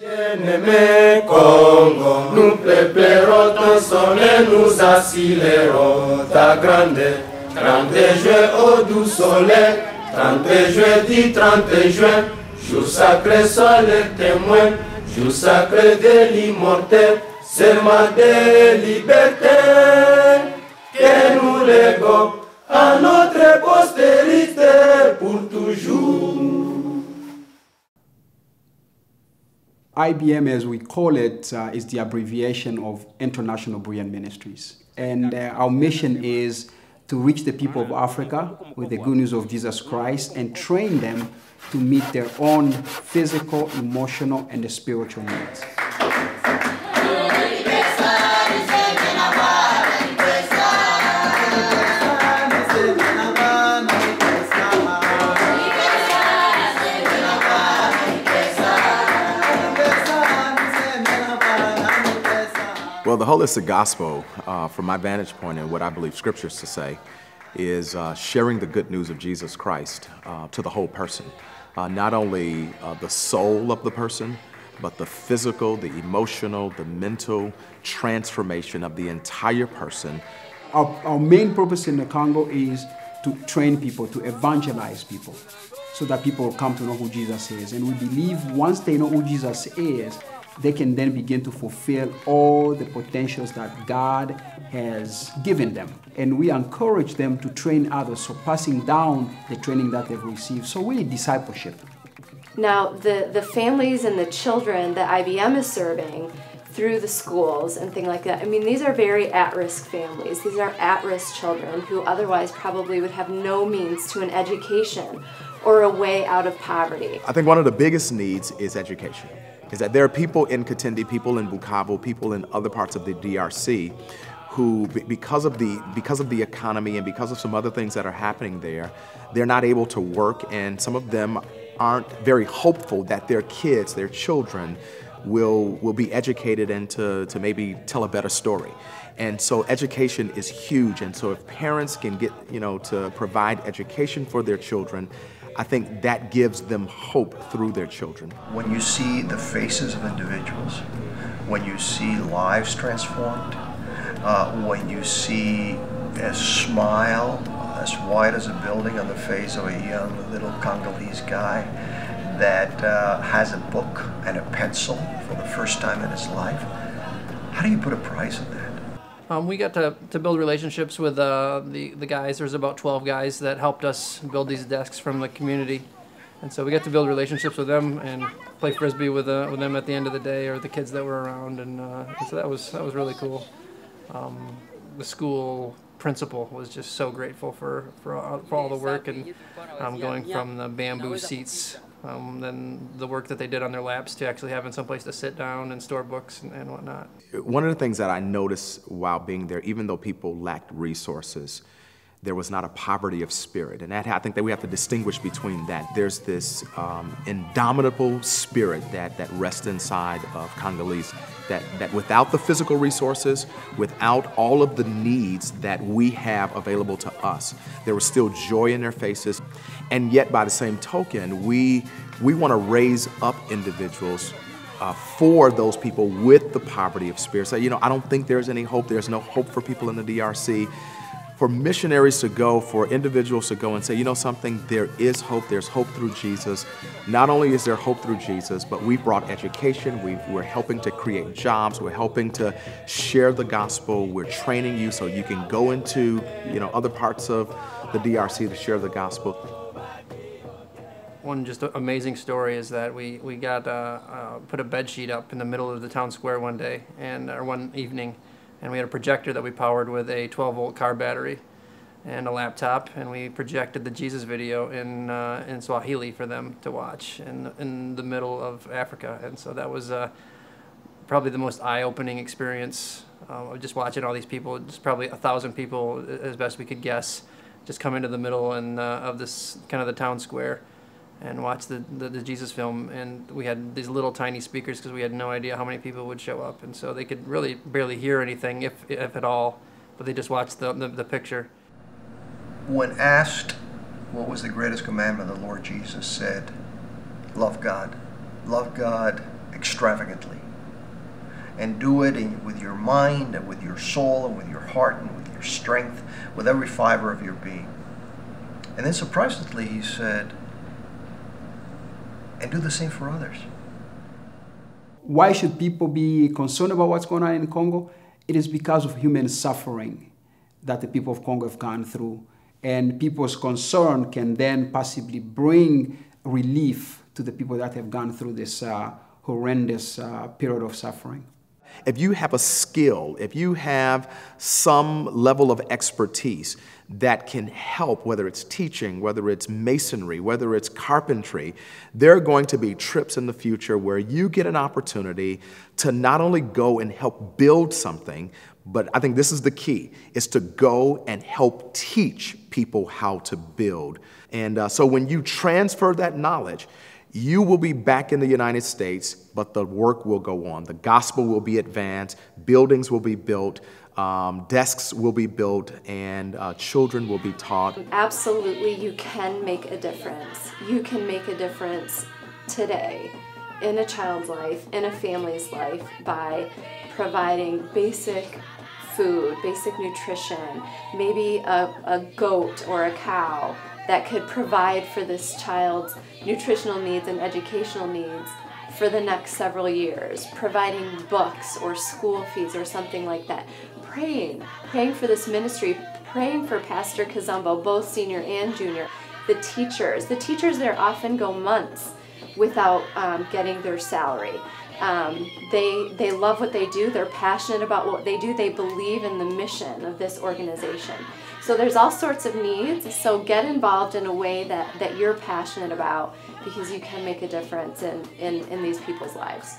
Bien-aimé Congo, nous préparons ton soleil, nous accélérons ta grandeur. 30 juin au doux soleil, 30 juin, dit 30 juin, jour sacré, sois le témoin, jour sacré de l'immortel, serment de liberté, que nous légons à notre postérité pour toujours. IBM, as we call it, is the abbreviation of International Berean Ministries. And our mission is to reach the people of Africa with the good news of Jesus Christ and train them to meet their own physical, emotional, and spiritual needs. Well, the holistic gospel, from my vantage point and what I believe scriptures to say, is sharing the good news of Jesus Christ to the whole person. Not only the soul of the person, but the physical, the emotional, the mental transformation of the entire person. Our main purpose in the Congo is to train people, to evangelize people, so that people will come to know who Jesus is. And we believe once they know who Jesus is, they can then begin to fulfill all the potentials that God has given them. And we encourage them to train others, so passing down the training that they've received. So really discipleship. Now, the families and the children that IBM is serving through the schools and things like that, I mean, these are very at-risk families. These are at-risk children who otherwise probably would have no means to an education or a way out of poverty. I think one of the biggest needs is education. Is that there are people in Katindi, people in Bukavu, people in other parts of the DRC who, because of the economy and because of some other things that are happening there, they're not able to work, and some of them aren't very hopeful that their kids, their children, will be educated and to maybe tell a better story. And so education is huge, and so if parents can get, to provide education for their children, I think that gives them hope through their children. When you see the faces of individuals, when you see lives transformed, when you see a smile as wide as a building on the face of a young little Congolese guy that has a book and a pencil for the first time in his life, how do you put a price on that? We got to build relationships with the guys. There's about 12 guys that helped us build these desks from the community. And so we got to build relationships with them and play Frisbee with them at the end of the day, or the kids that were around. And so that was really cool. The school principal was just so grateful for all the work, and going from the bamboo seats, then the work that they did on their laps, to actually having someplace to sit down and store books and whatnot. One of the things that I noticed while being there, even though people lacked resources, there was not a poverty of spirit. And I think that we have to distinguish between that. There's this indomitable spirit that rests inside of Congolese, that without the physical resources, without all of the needs that we have available to us, there was still joy in their faces. And yet, by the same token, we want to raise up individuals for those people with the poverty of spirit. So, I don't think there's any hope. There's no hope for people in the DRC. For missionaries to go, for individuals to go and say, something, there is hope. There's hope through Jesus. Not only is there hope through Jesus, but we've brought education. We're helping to create jobs. We're helping to share the gospel. We're training you so you can go into, other parts of the DRC to share the gospel. One just amazing story is that we got put a bed sheet up in the middle of the town square one day, or one evening. And we had a projector that we powered with a 12-volt car battery and a laptop, and we projected the Jesus video in Swahili for them to watch in the middle of Africa. And so that was probably the most eye-opening experience of just watching all these people, just probably 1,000 people as best we could guess, just come into the middle of this kind of the town square and watch the Jesus film. And we had these little tiny speakers because we had no idea how many people would show up, and so they could really barely hear anything, if at all, but they just watched the picture. When asked what was the greatest commandment, the Lord Jesus said, love God extravagantly. And do it with your mind and with your soul and with your heart and with your strength, with every fiber of your being. And then surprisingly, he said, and do the same for others. Why should people be concerned about what's going on in Congo? It is because of human suffering that the people of Congo have gone through. And people's concern can then possibly bring relief to the people that have gone through this horrendous period of suffering. If you have a skill, if you have some level of expertise that can help, whether it's teaching, whether it's masonry, whether it's carpentry, there are going to be trips in the future where you get an opportunity to not only go and help build something, but I think this is the key, is to go and help teach people how to build. And so when you transfer that knowledge, you will be back in the United States, but the work will go on. The gospel will be advanced, buildings will be built, desks will be built, and children will be taught. Absolutely, you can make a difference. You can make a difference today in a child's life, in a family's life, by providing basic food, basic nutrition, maybe a goat or a cow that could provide for this child's nutritional needs and educational needs for the next several years, providing books or school fees or something like that. Praying for this ministry, praying for Pastor Kazumbo, both senior and junior. The teachers there often go months without getting their salary. They love what they do, they're passionate about what they do, they believe in the mission of this organization. So there's all sorts of needs, so get involved in a way that you're passionate about, because you can make a difference in these people's lives.